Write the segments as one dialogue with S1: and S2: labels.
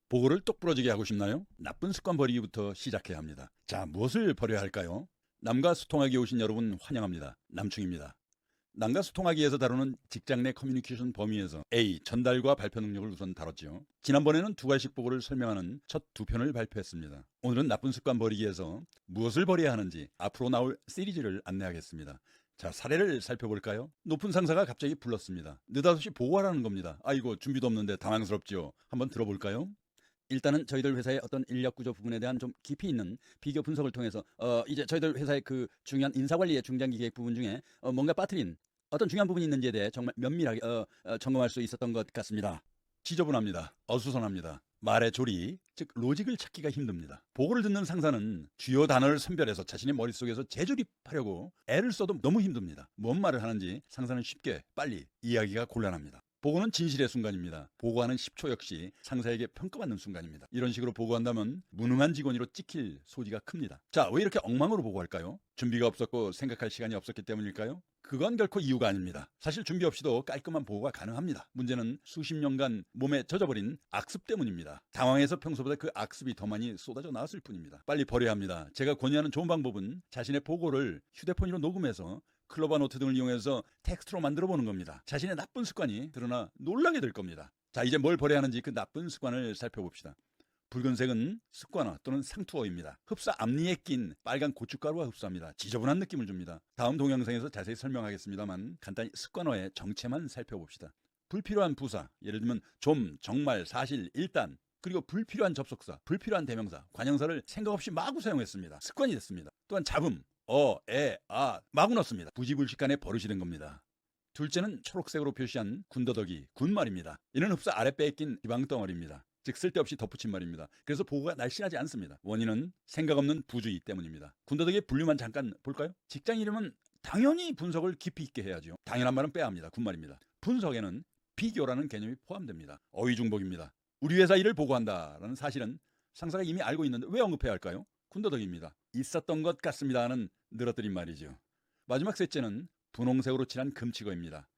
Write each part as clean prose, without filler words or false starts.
S1: 보고를 똑부러지게 하고 싶나요? 나쁜 습관 버리기부터 시작해야 합니다. 자, 무엇을 버려야 할까요? 남과 소통하기 오신 여러분 환영합니다. 남충입니다. 남과 소통하기에서 다루는 직장 내 커뮤니케이션 범위에서 A. 전달과 발표 능력을 우선 다뤘죠. 지난번에는 두 가지씩 보고를 설명하는 첫 두 편을 발표했습니다. 오늘은 나쁜 습관 버리기에서 무엇을 버려야 하는지 앞으로 나올 시리즈를 안내하겠습니다. 자, 사례를 살펴볼까요? 높은 상사가 갑자기 불렀습니다. 느닷없이 보고하라는 겁니다. 아이고, 준비도 없는데 당황스럽죠. 한번 들어볼까요? 일단은 저희들 회사의 어떤 인력 구조 부분에 대한 좀 깊이 있는 비교 분석을 통해서 이제 저희들 회사의 그 중요한 인사관리의 중장기 계획 부분 중에 뭔가 빠뜨린 어떤 중요한 부분이 있는지에 대해 정말 면밀하게 점검할 수 있었던 것 같습니다. 지저분합니다. 어수선합니다. 말의 조리, 즉 로직을 찾기가 힘듭니다. 보고를 듣는 상사는 주요 단어를 선별해서 자신의 머릿속에서 재조립하려고 애를 써도 너무 힘듭니다. 뭔 말을 하는지 상사는 쉽게 빨리 이해하기가 곤란합니다. 보고는 진실의 순간입니다. 보고하는 10초 역시 상사에게 평가받는 순간입니다. 이런 식으로 보고한다면 무능한 직원으로 찍힐 소지가 큽니다. 자, 왜 이렇게 엉망으로 보고할까요? 준비가 없었고 생각할 시간이 없었기 때문일까요? 그건 결코 이유가 아닙니다. 사실 준비 없이도 깔끔한 보고가 가능합니다. 문제는 수십 년간 몸에 젖어버린 악습 때문입니다. 당황해서 평소보다 그 악습이 더 많이 쏟아져 나왔을 뿐입니다. 빨리 버려야 합니다. 제가 권유하는 좋은 방법은 자신의 보고를 휴대폰으로 녹음해서 클로바 노트 등을 이용해서 텍스트로 만들어 보는 겁니다. 자신의 나쁜 습관이 드러나 놀라게 될 겁니다. 자, 이제 뭘 버려야 하는지 그 나쁜 습관을 살펴봅시다. 붉은색은 습관어 또는 상투어입니다. 흡사 앞니에 낀 빨간 고춧가루와 흡사합니다. 지저분한 느낌을 줍니다. 다음 동영상에서 자세히 설명하겠습니다만 간단히 습관어의 정체만 살펴봅시다. 불필요한 부사, 예를 들면 좀, 정말, 사실, 일단, 그리고 불필요한 접속사, 불필요한 대명사, 관형사를 생각 없이 마구 사용했습니다. 습관이 됐습니다. 또한 잡음, 마구 넣습니다. 부지불식간에 버릇이 된 겁니다. 둘째는 초록색으로 표시한 군더더기, 군말입니다. 이는 흡사 아랫배에 낀 지방덩어리입니다. 즉 쓸데없이 덧붙인 말입니다. 그래서 보고가 날씬하지 않습니다. 원인은 생각 없는 부주의 때문입니다. 군더더기의 분류만 잠깐 볼까요? 직장 이름은 당연히 분석을 깊이 있게 해야죠. 당연한 말은 빼야 합니다. 군말입니다. 분석에는 비교라는 개념이 포함됩니다. 어휘중복입니다. 우리 회사 일을 보고한다라는 사실은 상사가 이미 알고 있는데 왜 언급해야 할까요? 군더더기입니다. 있었던 것 같습니다는 늘어뜨린 말이죠. 마지막 셋째는 분홍색으로 칠한 금치어입니다.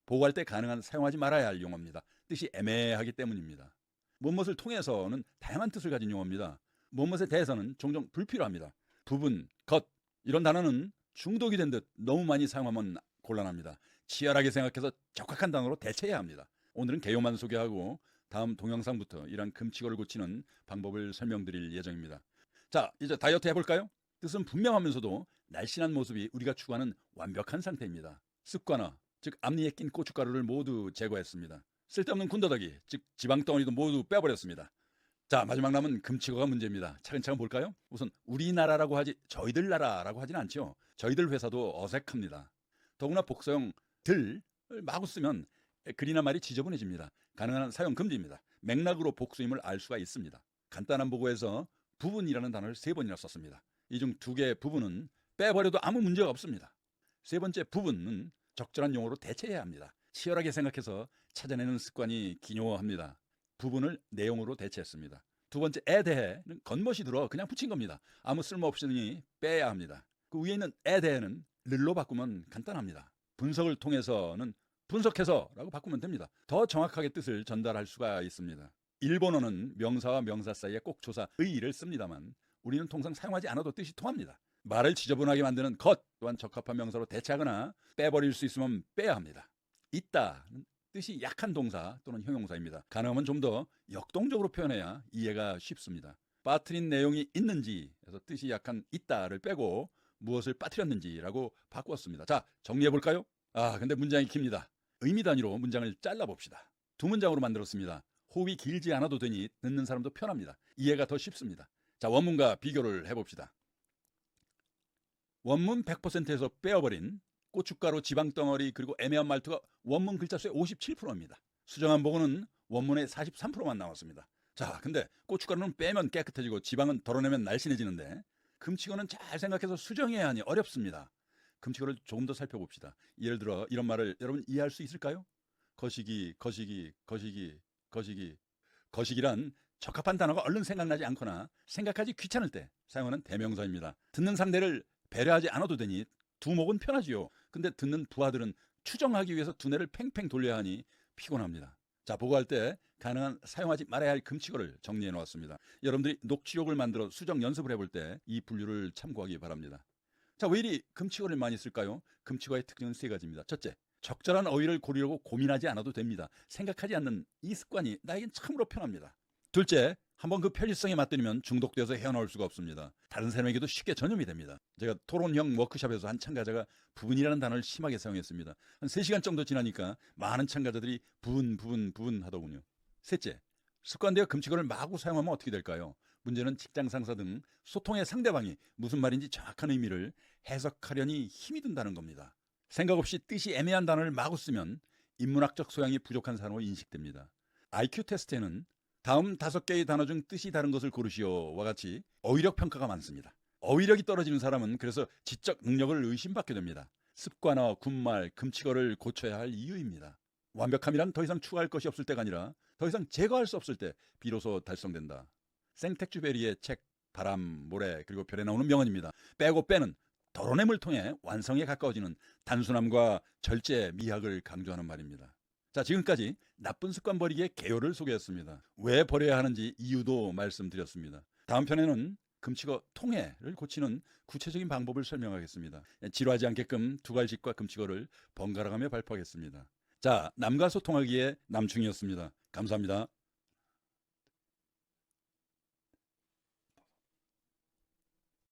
S1: 보고할 때 가능한 사용하지 말아야 할 용어입니다. 뜻이 애매하기 때문입니다. 무엇을 통해서는 다양한 뜻을 가진 용어입니다. 무엇에 대해서는 종종 불필요합니다. 부분, 것 이런 단어는 중독이 된 듯 너무 많이 사용하면 곤란합니다. 치열하게 생각해서 적합한 단어로 대체해야 합니다. 오늘은 개요만 소개하고 다음 동영상부터 이러한 금치어를 고치는 방법을 설명드릴 예정입니다. 자, 이제 다이어트 해볼까요? 뜻은 분명하면서도 날씬한 모습이 우리가 추구하는 완벽한 상태입니다. 습관어, 즉 앞니에 낀 고춧가루를 모두 제거했습니다. 쓸데없는 군더더기, 즉 지방덩어리도 모두 빼버렸습니다. 자, 마지막 남은 금치어가 문제입니다. 차근차근 볼까요? 우선 우리나라라고 하지 저희들 나라라고 하진 않죠. 저희들 회사도 어색합니다. 더구나 복서형 들을 마구 쓰면 글이나 말이 지저분해집니다. 가능한 사용 금지입니다. 맥락으로 복수임을 알 수가 있습니다. 간단한 보고에서 부분이라는 단어를 3번이나 썼습니다. 이 중 2개의 부분은 빼버려도 아무 문제가 없습니다. 세 번째 부분은 적절한 용어로 대체해야 합니다. 치열하게 생각해서 찾아내는 습관이 기묘합니다. 부분을 내용으로 대체했습니다. 두 번째에 대해는 겉멋이 들어 그냥 붙인 겁니다. 아무 쓸모 없으니 빼야 합니다. 그 위에 있는 에 대해는 를로 바꾸면 간단합니다. 분석을 통해서는 분석해서라고 바꾸면 됩니다. 더 정확하게 뜻을 전달할 수가 있습니다. 일본어는 명사와 명사 사이에 꼭 조사 의를 씁니다만 우리는 통상 사용하지 않아도 뜻이 통합니다. 말을 지저분하게 만드는 것 또한 적합한 명사로 대체하거나 빼버릴 수 있으면 빼야 합니다. 있다는 뜻이 약한 동사 또는 형용사입니다. 가능하면 좀 더 역동적으로 표현해야 이해가 쉽습니다. 빠뜨린 내용이 있는지에서 뜻이 약한 있다를 빼고 무엇을 빠뜨렸는지라고 바꾸었습니다. 자, 정리해볼까요? 근데 문장이 깁니다. 의미 단위로 문장을 잘라봅시다. 2문장으로 만들었습니다. 호흡이 길지 않아도 되니 듣는 사람도 편합니다. 이해가 더 쉽습니다. 자, 원문과 비교를 해봅시다. 원문 100%에서 빼어버린 고춧가루 지방덩어리 그리고 애매한 말투가 원문 글자 수의 57%입니다. 수정한 보고는 원문의 43%만 나왔습니다. 자, 근데 고춧가루는 빼면 깨끗해지고 지방은 덜어내면 날씬해지는데 금치어는 잘 생각해서 수정해야 하니 어렵습니다. 금치어를 조금 더 살펴봅시다. 예를 들어 이런 말을 여러분 이해할 수 있을까요? 거시기, 거시기, 거시기, 거시기. 거시기란 적합한 단어가 얼른 생각나지 않거나 생각하기 귀찮을 때 사용하는 대명사입니다. 듣는 상대를 배려하지 않아도 되니 두목은 편하지요. 근데 듣는 부하들은 추정하기 위해서 두뇌를 팽팽 돌려야 하니 피곤합니다. 자, 보고할 때 가능한 사용하지 말아야 할 금치어를 정리해 놓았습니다. 여러분들이 녹취록을 만들어 수정 연습을 해볼 때 이 분류를 참고하기 바랍니다. 자, 왜 이리 금치어를 많이 쓸까요? 금치어의 특징은 세 가지입니다. 첫째, 적절한 어휘를 고르려고 고민하지 않아도 됩니다. 생각하지 않는 이 습관이 나에겐 참으로 편합니다. 둘째, 한번 그 편리성에 맞들이면 중독되어서 헤어나올 수가 없습니다. 다른 사람에게도 쉽게 전염이 됩니다. 제가 토론형 워크숍에서 한 참가자가 부분이라는 단어를 심하게 사용했습니다. 한 3시간 정도 지나니까 많은 참가자들이 부분 하더군요. 셋째, 습관되어 금치어를 마구 사용하면 어떻게 될까요? 문제는 직장 상사 등 소통의 상대방이 무슨 말인지 정확한 의미를 해석하려니 힘이 든다는 겁니다. 생각 없이 뜻이 애매한 단어를 마구 쓰면 인문학적 소양이 부족한 사람으로 인식됩니다. IQ 테스트에는 다음 5개의 단어 중 뜻이 다른 것을 고르시오와 같이 어휘력 평가가 많습니다. 어휘력이 떨어지는 사람은 그래서 지적 능력을 의심받게 됩니다. 습관어, 군말, 금치어를 고쳐야 할 이유입니다. 완벽함이란 더 이상 추가할 것이 없을 때가 아니라 더 이상 제거할 수 없을 때 비로소 달성된다. 생텍쥐베리의 책 바람, 모래 그리고 별에 나오는 명언입니다. 빼고 빼는 덜어냄을 통해 완성에 가까워지는 단순함과 절제, 미학을 강조하는 말입니다. 자, 지금까지 나쁜 습관 버리기의 개요를 소개했습니다. 왜 버려야 하는지 이유도 말씀드렸습니다. 다음 편에는 금치어 통해를 고치는 구체적인 방법을 설명하겠습니다. 지루하지 않게끔 두갈식과 금치어를 번갈아가며 발표하겠습니다. 자, 남과 소통하기의 남충이었습니다. 감사합니다.